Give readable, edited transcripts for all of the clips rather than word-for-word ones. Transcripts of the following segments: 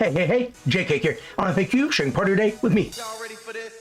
Hey, JK here. I want to thank you for sharing part of your day with me. Y'all ready for this?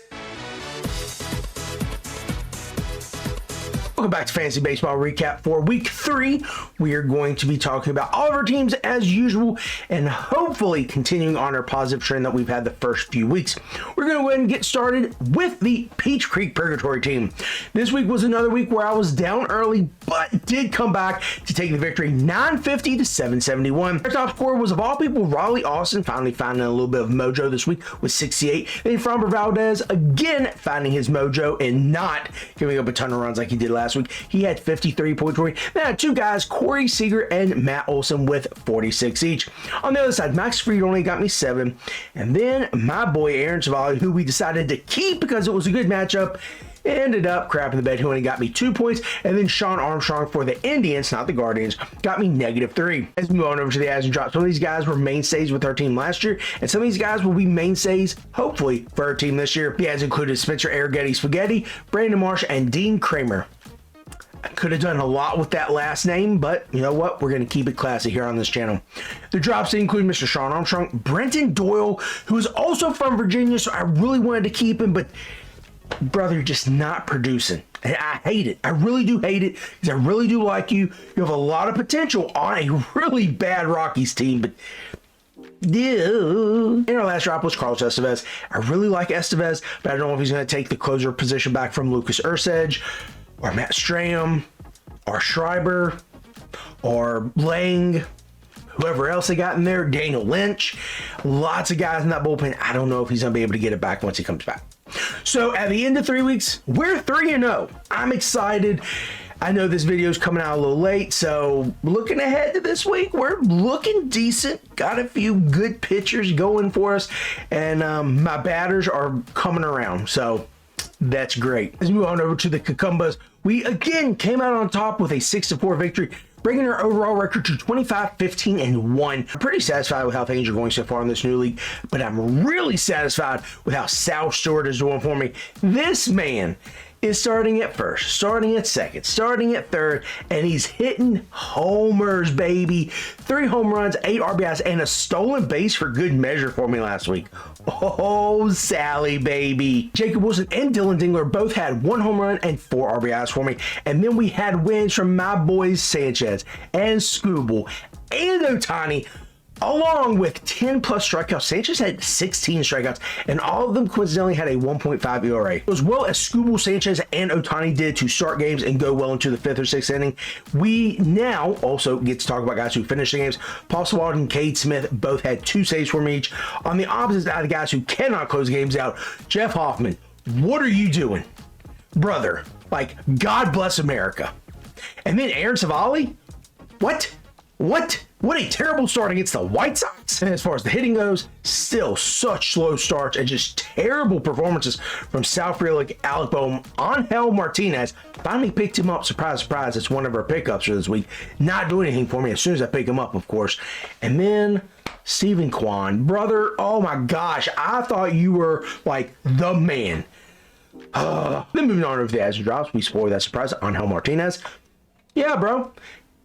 Welcome back to Fantasy Baseball Recap for Week 3. We are going to be talking about all of our teams as usual and hopefully continuing on our positive trend that we've had the first few weeks. We're going to go ahead and get started with the Peach Creek Purgatory team. This week was another week where I was down early, but did come back to take the victory 950 to 771. Our top scorer was, of all people, Raleigh Austin, finally finding a little bit of mojo this week with 68. Then Framber Valdez again finding his mojo and not giving up a ton of runs like he did last week. He had 53 points for me. Then I had two guys, Corey Seager and Matt Olson, with 46 each. On the other side, Max Fried only got me 7. And then my boy Aaron Savali, who we decided to keep because it was a good matchup, ended up crapping the bed, who only got me 2 points. And then Sean Armstrong for the Indians, not the Guardians, got me -3. Let's move on over to the adds and drops. Some of these guys were mainstays with our team last year, and some of these guys will be mainstays, hopefully, for our team this year. The adds included Spencer Arrighetti Spaghetti, Brandon Marsh, and Dean Kramer. I could have done a lot with that last name, but you know what? We're going to keep it classy here on this channel. The drops include Mr. Sean Armstrong, Brenton Doyle, who is also from Virginia, so I really wanted to keep him, but brother, you're just not producing. I hate it. I really do hate it because I really do like you. You have a lot of potential on a really bad Rockies team, but and our last drop was Carlos Estevez. I really like Estevez, but I don't know if he's going to take the closer position back from Lucas Ursage, or Matt Strahm, or Schreiber, or Lang, whoever else they got in there, Daniel Lynch. Lots of guys in that bullpen. I don't know if he's going to be able to get it back once he comes back. So at the end of 3 weeks, we're 3-0. I'm excited. I know this video is coming out a little late, so looking ahead to this week, we're looking decent. Got a few good pitchers going for us, and my batters are coming around, so that's great. Let's move on over to the Cucumbas. We again came out on top with a 6-4 victory, bringing our overall record to 25-15-1. I'm pretty satisfied with how things are going so far in this new league, but I'm really satisfied with how Sal Stewart is doing for me. This man is starting at first, starting at second, starting at third, and he's hitting homers, baby. 3 home runs, 8 RBIs, and a stolen base for good measure for me last week. Oh, Sally, baby. Jacob Wilson and Dylan Dingler both had 1 home run and 4 RBIs for me. And then we had wins from my boys Sanchez and Skubal and Ohtani, along with 10 plus strikeouts. Sanchez had 16 strikeouts, and all of them coincidentally had a 1.5 ERA. As well as Skubal, Sanchez, and Ohtani did to start games and go well into the 5th or 6th inning, we now also get to talk about guys who finished the games. Paul Sewald and Cade Smith both had 2 saves for me each. On the opposite side, the guys who cannot close games out, Jeff Hoffman, what are you doing? Brother, like, God bless America. And then Aaron Savali, what? What a terrible start against the White Sox. And as far as the hitting goes, still such slow starts and just terrible performances from Sal Frelick, Alec Bohm. Angel Martinez finally picked him up. Surprise, surprise. It's one of our pickups for this week. Not doing anything for me as soon as I pick him up, of course. And then Stephen Kwan. Brother, oh my gosh. I thought you were like the man. Then moving on over to the adds and drops, we spoiled that surprise. Angel Martinez. Yeah, bro.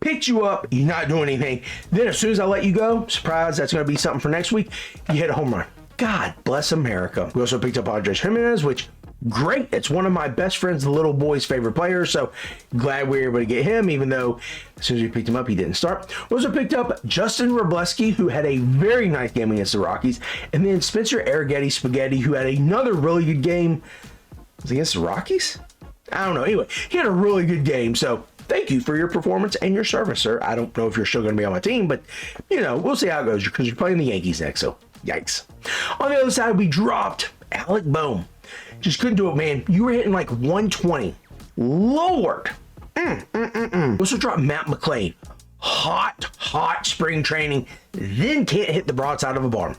Picked you up, you're not doing anything. Then as soon as I let you go, surprise, that's going to be something for next week, you hit a home run. God bless America. We also picked up Andres Jimenez, which, great. It's one of my best friend's the little boy's favorite players, so glad we were able to get him, even though as soon as we picked him up, he didn't start. We also picked up Justin Robleski, who had a very nice game against the Rockies, and then Spencer Arrighetti Spaghetti, who had another really good game. Was it against the Rockies? I don't know. Anyway, he had a really good game, so thank you for your performance and your service, sir. I don't know if you're still going to be on my team, but, you know, we'll see how it goes because you're playing the Yankees next, so yikes. On the other side, we dropped Alec Bohm. Just couldn't do it, man. You were hitting like 120. Lord. We also dropped Matt McLean. Hot spring training, then can't hit the broadside of a barn.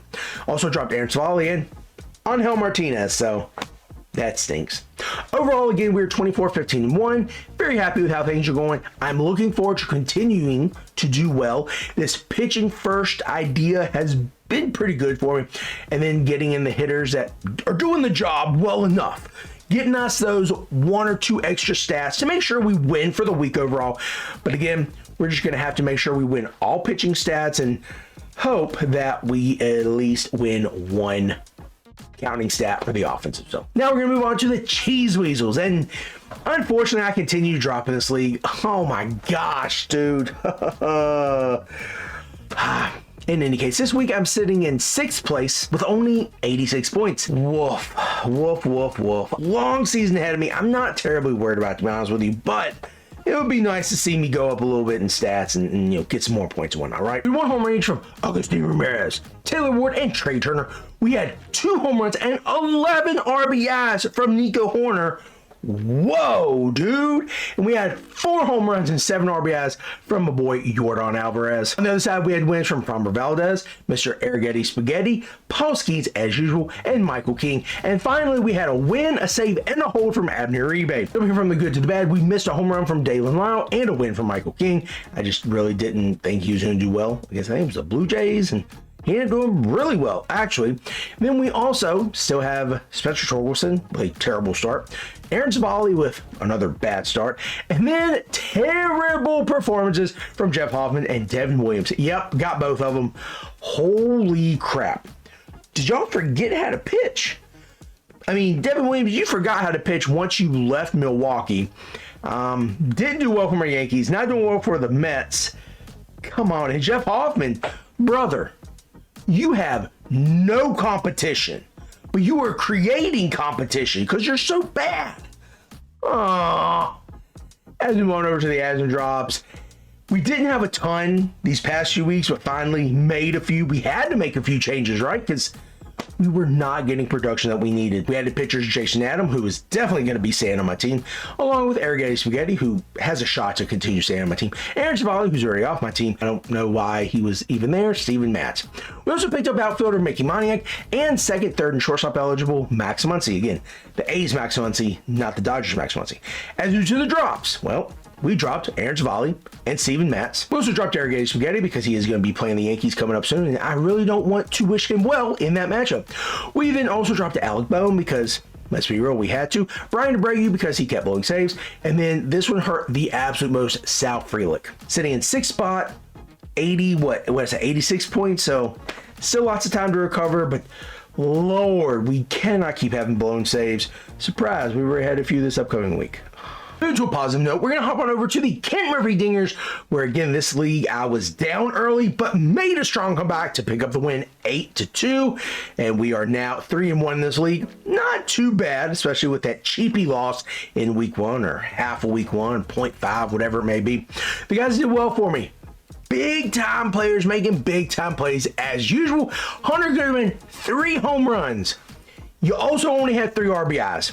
Also dropped Aaron Savali and Angel Martinez, so that stinks. Overall, again, we're 24-15-1. Very happy with how things are going. I'm looking forward to continuing to do well. This pitching first idea has been pretty good for me. And then getting in the hitters that are doing the job well enough. Getting us those 1 or 2 extra stats to make sure we win for the week overall. But again, we're just going to have to make sure we win all pitching stats and hope that we at least win one counting stat for the offensive. So now we're going to move on to the Cheese Weasels. And unfortunately, I continue to drop in this league. Oh my gosh, dude. In any case, this week I'm sitting in 6th place with only 86 points. Woof, woof, woof, woof. Long season ahead of me. I'm not terribly worried about it, to be honest with you, but it would be nice to see me go up a little bit in stats and you know, get some more points and whatnot, right? We won home range from Agustin Ramirez, Taylor Ward, and Trey Turner. We had 2 home runs and 11 RBIs from Nico Horner. Whoa, dude. And we had 4 home runs and 7 RBIs from my boy Yordan Alvarez. On the other side, we had wins from Framber Valdez, Mr. Arrighetti Spaghetti, Paul Skeens as usual, and Michael King. And finally, we had a win, a save, and a hold from Abner Uribe. Looking from the good to the bad, we missed a home run from Dalen Lyle and a win from Michael King. I just really didn't think he was going to do well against the Blue Jays, and he ended up doing really well, actually. Then we also still have Spencer Torkelson with a terrible start, Aaron Savali with another bad start, and then terrible performances from Jeff Hoffman and Devin Williams. Yep, got both of them. Holy crap. Did y'all forget how to pitch? I mean, Devin Williams, you forgot how to pitch once you left Milwaukee. Didn't do well for my Yankees, not doing well for the Mets. Come on, and Jeff Hoffman, brother, you have no competition, but you are creating competition because you're so bad. Aww. As we move on over to the adds and drops, we didn't have a ton these past few weeks, but finally made a few. We had to make a few changes, right? Because we were not getting production that we needed. We added pitchers Jason Adam, who is definitely going to be staying on my team, along with Arrighetti Spaghetti, who has a shot to continue staying on my team. Aaron Savali, who's already off my team. I don't know why he was even there. Steven Matz. We also picked up outfielder Mickey Moniak and second, third, and shortstop eligible Max Muncy. Again, the A's Max Muncy, not the Dodgers Max Muncy. As due to the drops, well, we dropped Aaron Savali and Steven Matz. We also dropped Arrighetti Spaghetti because he is going to be playing the Yankees coming up soon, and I really don't want to wish him well in that matchup. We then also dropped Alec Bohm because, let's be real, we had to. Brian DeBregu because he kept blowing saves. And then this one hurt the absolute most, Sal Frelick. Sitting in 6th spot, 86 points, so still lots of time to recover, but Lord, we cannot keep having blown saves. Surprise, we were ahead a few this upcoming week. To a positive note, we're going to hop on over to the Kent Murphy Dingers, where again, this league I was down early, but made a strong comeback to pick up the win 8-2. And we are now 3-1 in this league. Not too bad, especially with that cheapy loss in week 1 or half of week 1, 0.5, whatever it may be. The guys did well for me. Big time players making big time plays as usual. Hunter Goodman, 3 home runs. You also only had 3 RBIs.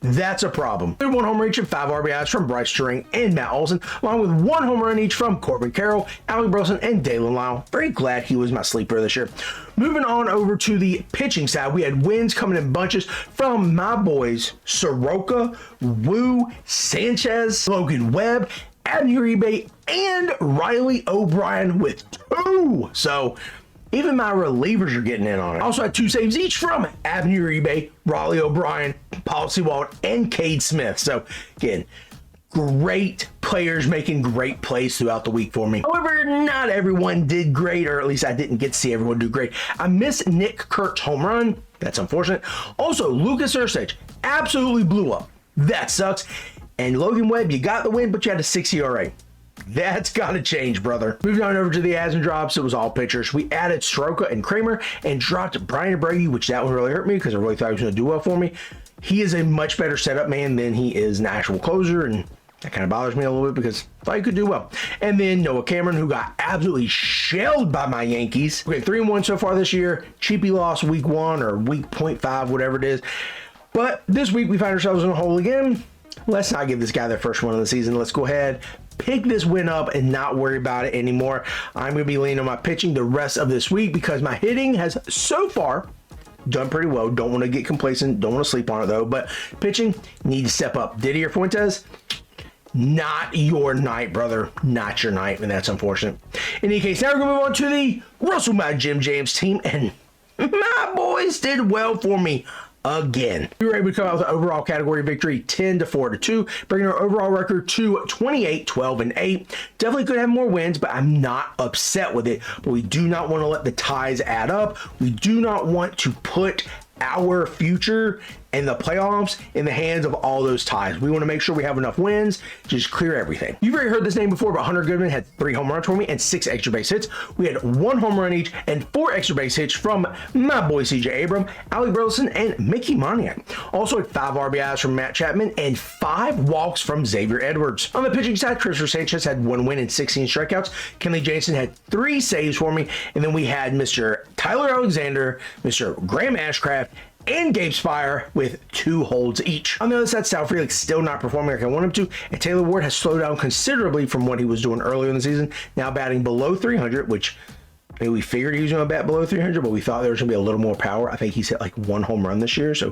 That's a problem. 1 home run each and 5 RBIs from Bryce Turing and Matt Olson, along with 1 home run each from Corbin Carroll, Alec Burleson, and Dalen Lyle. Very glad he was my sleeper this year. Moving on over to the pitching side, we had wins coming in bunches from my boys Soroka, Wu, Sanchez, Logan Webb, Abner Uribe, and Riley O'Brien with 2. So even my relievers are getting in on it. Also had 2 saves each from Abner Uribe, Raleigh O'Brien, Paul Sewald, and Cade Smith. So again, great players making great plays throughout the week for me. However, not everyone did great, or at least I didn't get to see everyone do great. I missed Nick Kurt's home run. That's unfortunate. Also, Lucas Erceg absolutely blew up. That sucks. And Logan Webb, you got the win, but you had a 6 ERA. That's got to change, brother. Moving on over to the adds and drops, it was all pitchers. We added Soroka and Kramer and dropped Brian Brady, which that one really hurt me because I really thought he was going to do well for me. He is a much better setup man than he is an actual closer, and that kind of bothers me a little bit because I thought he could do well. And then Noah Cameron, who got absolutely shelled by my Yankees. Okay, 3-1 so far this year. Cheapy loss week 1 or week 0.5, whatever it is. But this week we find ourselves in a hole again. Let's not give this guy their first one of the season. Let's go ahead, pick this win up, and not worry about it anymore. I'm going to be leaning on my pitching the rest of this week because my hitting has so far done pretty well. Don't want to get complacent. Don't want to sleep on it, though. But pitching, need to step up. Didier Fuentes, not your night, brother. Not your night, and that's unfortunate. In any case, now we're going to move on to the Russell Mad Jim James team, and my boys did well for me. again. We were able to come out with an overall category victory 10-4-2, bringing our overall record to 28-12-8. Definitely could have more wins, but I'm not upset with it. But we do not want to let the ties add up. We do not want to put our future and the playoffs in the hands of all those ties. We want to make sure we have enough wins to just clear everything. You've already heard this name before, but Hunter Goodman had 3 home runs for me and 6 extra base hits. We had 1 home run each and 4 extra base hits from my boy CJ Abram, Alec Burleson, and Mickey Moniak. Also had 5 RBIs from Matt Chapman and 5 walks from Xavier Edwards. On the pitching side, Christopher Sanchez had 1 win and 16 strikeouts. Kenley Jansen had 3 saves for me, and then we had Mr. Tyler Alexander, Mr. Graham Ashcraft, and Gabe Spire with 2 holds each. On the other side, Sal Frelick still not performing like I want him to, and Taylor Ward has slowed down considerably from what he was doing earlier in the season, now batting below 300, which maybe we figured he was going to bat below 300, but we thought there was going to be a little more power. I think he's hit like 1 home run this year, so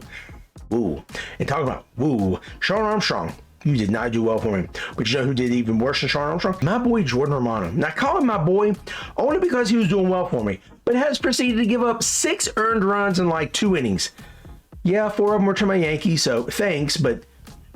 woo. And talking about woo, Sean Armstrong. You did not do well for me. But you know who did even worse than Sean Armstrong? My boy Jordan Romano. Now, I call him my boy only because he was doing well for me, but has proceeded to give up 6 earned runs in like 2 innings. Yeah, 4 of them were to my Yankees, so thanks, but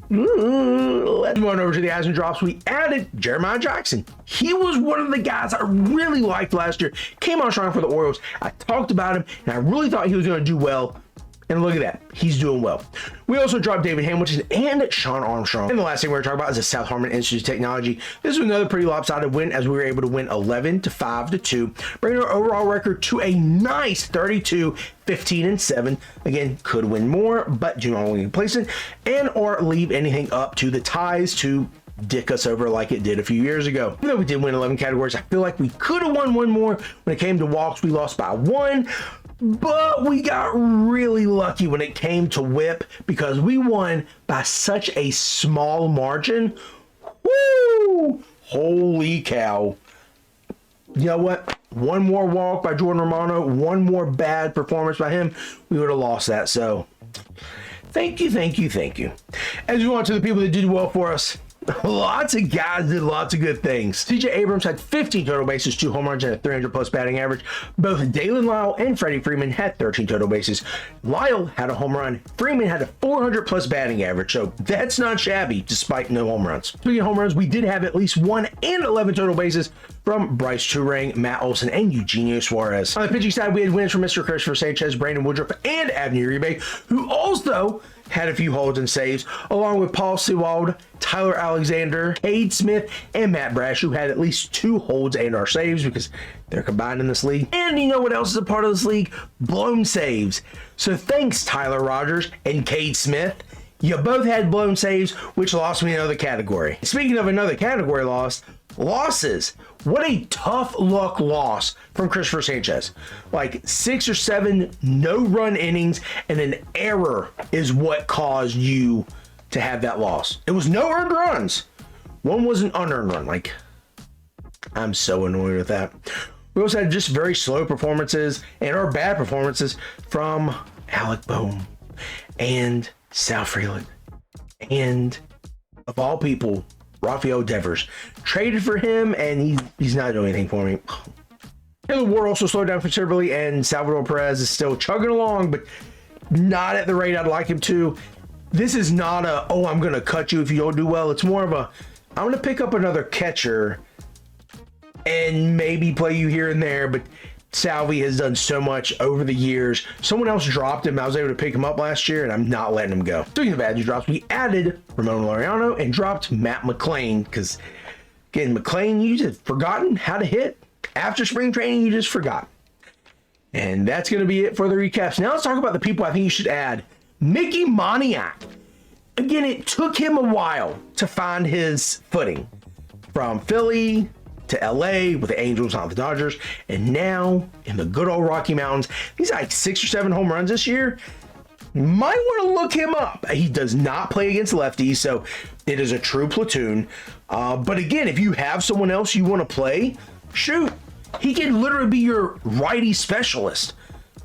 let's move on over to the adds and drops. We added Jeremiah Jackson. He was one of the guys I really liked last year. Came on strong for the Orioles. I talked about him, and I really thought he was going to do well. And look at that. He's doing well. We also dropped David Hamilton and Sean Armstrong. And the last thing we're going to talk about is the South Harmon Institute of Technology. This was another pretty lopsided win as we were able to win 11-5-2, bringing our overall record to a nice 32-15-7. Again, could win more, but do not want to place it and or leave anything up to the ties to dick us over like it did a few years ago. Even though we did win 11 categories, I feel like we could have won 1 more. When it came to walks, we lost by 1. But we got really lucky when it came to whip because we won by such a small margin. Woo! Holy cow. You know what? 1 more walk by Jordan Romano, 1 more bad performance by him, we would have lost that. So thank you, thank you, thank you. As we go on to the people that did well for us, lots of guys did lots of good things. CJ Abrams had 15 total bases, 2 home runs, and a 300-plus batting average. Both Dalen Lyle and Freddie Freeman had 13 total bases. Lyle had a home run. Freeman had a 400-plus batting average, so that's not shabby, despite no home runs. Speaking of home runs, we did have at least 1 and 11 total bases from Bryce Turang, Matt Olson, and Eugenio Suarez. On the pitching side, we had wins from Mr. Christopher Sanchez, Brandon Woodruff, and Abney Uribe, who also had a few holds and saves, along with Paul Sewald, Tyler Alexander, Cade Smith, and Matt Brash, who had at least 2 holds and or saves because they're combined in this league. And you know what else is a part of this league? Blown saves. So thanks, Tyler Rogers and Cade Smith. You both had blown saves, which lost me another category. Speaking of another category losses. What a tough luck loss from Christopher Sanchez. Like 6 or 7 no-run innings and an error is what caused you to have that loss. It was no earned runs. 1 was an unearned run. Like, I'm so annoyed with that. We also had just very slow performances and or bad performances from Alec Bohm and Sal Frelick and, of all people, Rafael Devers. Traded for him, and he's not doing anything for me. Taylor Ward also slowed down considerably, and Salvador Perez is still chugging along, but not at the rate I'd like him to. This is not a, oh, I'm going to cut you if you don't do well. It's more of a, I'm going to pick up another catcher and maybe play you here and there, but Salvi has done so much over the years. Someone else dropped him. I was able to pick him up last year, and I'm not letting him go. Speaking of added drops, we added Ramon Laureano and dropped Matt McLain because, again, McLain, you just forgotten how to hit. After spring training, you just forgot. And that's going to be it for the recaps. Now let's talk about the people I think you should add. Mickey Moniak. Again, it took him a while to find his footing. From Philly to LA with the Angels, not the Dodgers, and now in the good old Rocky Mountains. He's like 6 or 7 home runs this year. You might want to look him up. He does not play against lefties, so it is a true platoon. But again, if you have someone else you want to play, shoot, he can literally be your righty specialist.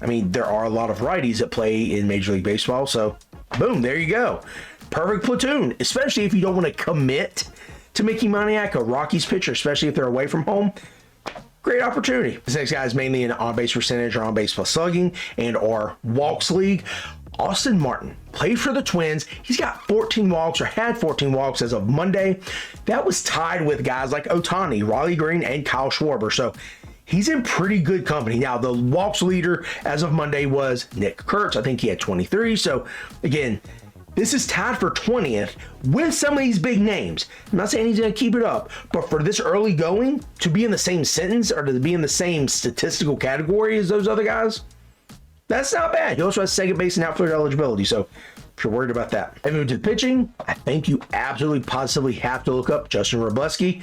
I mean, there are a lot of righties that play in Major League Baseball, so boom, there you go. Perfect platoon, especially if you don't want to commit to Mickey Moniak, a Rockies pitcher, especially if they're away from home. Great opportunity. This next guy is mainly an on-base percentage or on-base plus slugging and or walks league. Austin Martin played for the Twins. He's got 14 walks, or had 14 walks as of Monday. That was tied with guys like Ohtani, Riley Green, and Kyle Schwarber. So he's in pretty good company. Now, the walks leader as of Monday was Nick Kurtz. I think he had 23. So again, this is tied for 20th with some of these big names. I'm not saying he's going to keep it up, but for this early going, to be in the same sentence or to be in the same statistical category as those other guys, that's not bad. He also has second base and outfield eligibility, so if you're worried about that. And moving to the pitching, I think you absolutely positively have to look up Justin Wroblewski.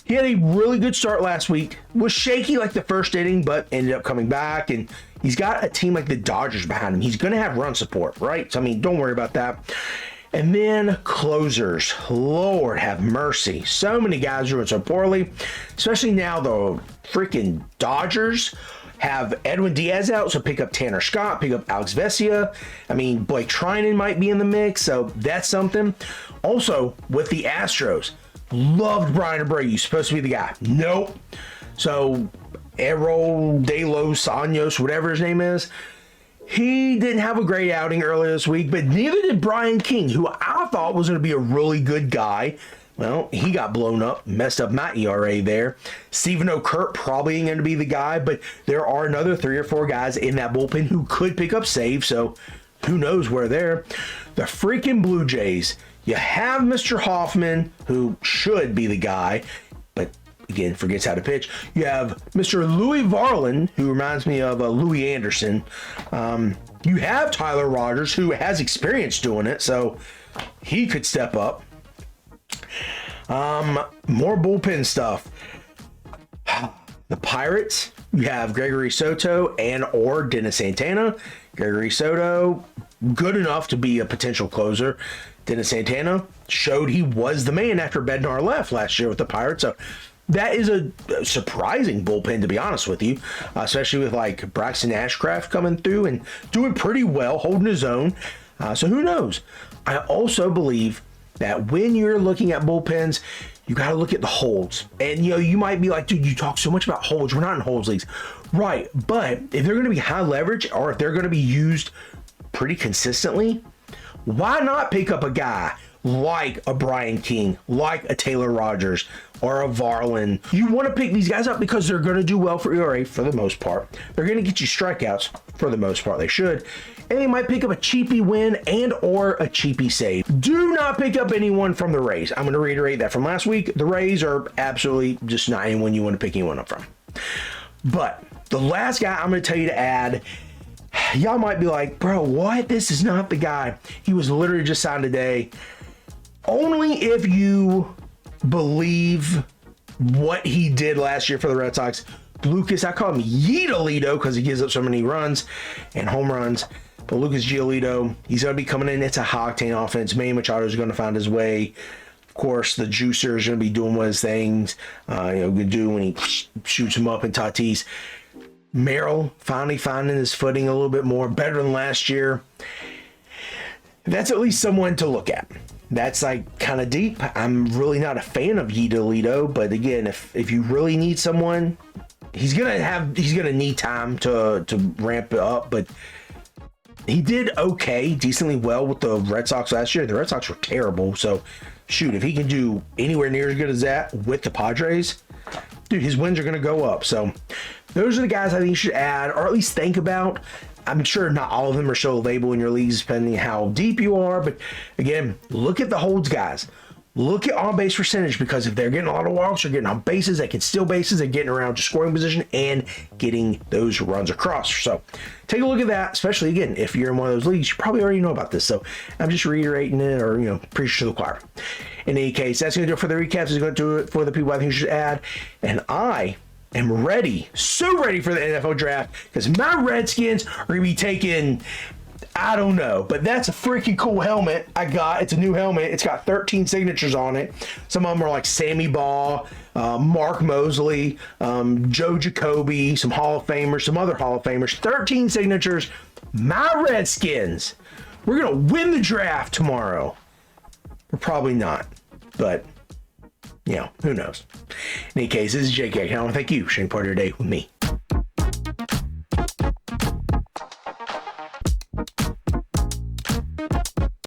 He had a really good start last week. Was shaky like the first inning, but ended up coming back. And he's got a team like the Dodgers behind him. He's going to have run support, right? So, I mean, don't worry about that. And then closers. Lord have mercy. So many guys are doing so poorly, especially now the freaking Dodgers have Edwin Diaz out, so pick up Tanner Scott, pick up Alex Vesia. I mean, Blake Trinan might be in the mix, so that's something. Also, with the Astros, loved Brian Abreu, supposed to be the guy. Nope. So, Errol De Los Anjos, whatever his name is, he didn't have a great outing earlier this week, but neither did Brian King, who I thought was going to be a really good guy. Well, he got blown up, messed up my ERA there. Stephen O'Kurt probably ain't going to be the guy, but there are another 3 or 4 guys in that bullpen who could pick up saves, so who knows where they're. The freaking Blue Jays, you have Mr. Hoffman, who should be the guy, but again, forgets how to pitch. You have Mr. Louis Varland, who reminds me of Louis Anderson. You have Tyler Rogers, who has experience doing it, so he could step up. More bullpen stuff. The Pirates, you have Gregory Soto and or Dennis Santana. Gregory Soto, good enough to be a potential closer. Dennis Santana showed he was the man after Bednar left last year with the Pirates. So that is a surprising bullpen, to be honest with you, especially with like Braxton Ashcraft coming through and doing pretty well, holding his own. So who knows? I also believe that when you're looking at bullpens, you got to look at the holds. And, you know, you might be like, dude, you talk so much about holds. We're not in holds leagues. Right. But if they're going to be high leverage or if they're going to be used pretty consistently, why not pick up a guy like a Brian King, like a Taylor Rogers, or a Varland? You want to pick these guys up because they're going to do well for ERA for the most part. They're going to get you strikeouts for the most part. They should. And they might pick up a cheapy win and or a cheapy save. Do not pick up anyone from the Rays. I'm going to reiterate that from last week. The Rays are absolutely just not anyone you want to pick anyone up from. But the last guy I'm going to tell you to add, y'all might be like, bro, what? This is not the guy. He was literally just signed today. Only if you believe what he did last year for the Red Sox. Lucas, I call him Giolito because he gives up so many runs and home runs. But Lucas Giolito, he's going to be coming in. It's a high-octane offense. Manny Machado is going to find his way. Of course, the juicer is going to be doing what his things, going to do when he shoots him up in Tatis. Merrill finally finding his footing a little bit more, better than last year. That's at least someone to look at. That's like kind of deep. I'm really not a fan of Giolito, but again, if you really need someone, he's gonna need time to ramp it up, but he did okay, decently well with the Red Sox last year. The Red Sox were terrible, so shoot, if he can do anywhere near as good as that with the Padres, dude, his wins are gonna go up. So those are the guys I think you should add, or at least think about. I'm sure not all of them are so available in your leagues, depending how deep you are, but again, look at the holds guys. Look at on-base percentage, because if they're getting a lot of walks or getting on bases, they can steal bases, they're getting around to scoring position and getting those runs across. So take a look at that, especially, again, if you're in one of those leagues, you probably already know about this. So I'm just reiterating it, or, preach to the choir. In any case, that's going to do it for the recaps. It's going to do it for the people I think you should add. And I am ready, so ready for the NFL draft, because my Redskins are going to be taking, I don't know, but that's a freaking cool helmet I got. It's a new helmet. It's got 13 signatures on it. Some of them are like Sammy Baugh, Mark Mosley, Joe Jacoby, some Hall of Famers, some other Hall of Famers. 13 signatures. My Redskins. We're going to win the draft tomorrow. We're probably not, but, who knows. In any case, this is Jake. I want to thank you for sharing part of your day with me.